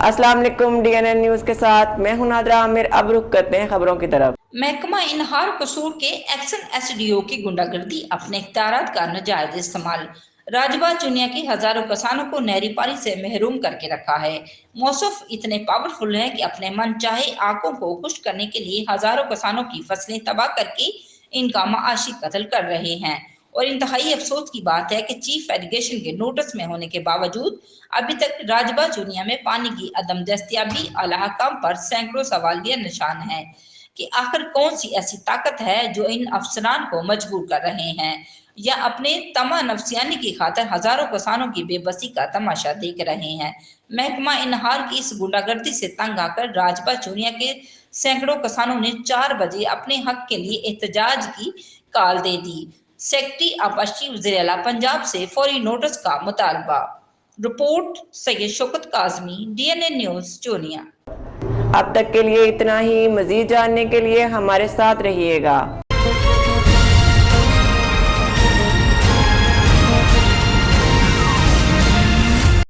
अस्सलाम वालेकुम। DNN news के साथ मैं हूं नादरा आमिर। अब रुख करते हैं खबरों की तरफ। महकमा इनहार कसूर के एक्शन SDO की गुंडागर्दी, अपने इख्तियारात का नाजायज इस्तेमाल। राजबा चुनिया के हजारों किसानों को नहरी पानी से महरूम करके रखा है। मौसफ इतने पावरफुल हैं कि अपने मन चाहे आंखों को खुश करने के लिए हजारों किसानों की फसलें तबाह करके इनका माशी कत्ल कर रहे हैं। और इंतहाई अफसोस की बात है कि चीफ एरीगेशन के नोटिस में होने के बावजूद अभी तक राजबा चुनिया में पानी की अदम दस्तयाबी आला हकाम पर सैकड़ों सवालिया निशान है कि आखिर कौन सी ऐसी ताकत है जो इन अफसरान को मजबूर कर रहे हैं, या अपने तमा नफसियानी की खातिर हजारों किसानों की बेबसी का तमाशा देख रहे हैं। महकमा इनहार की इस गुंडागर्दी से तंग आकर राजबा चुनिया के सैकड़ों किसानों ने 4 बजे अपने हक के लिए एहतजाज की कॉल दे दी। सेक्रेटरी आपाशी वज़ीर आला पंजाब से फौरी नोटिस का मुतालबा। Report Syed Shaukat Kazmi, DNN news चोनिया। अब तक के लिए इतना ही। मजीद जानने के लिए हमारे साथ रहिएगा।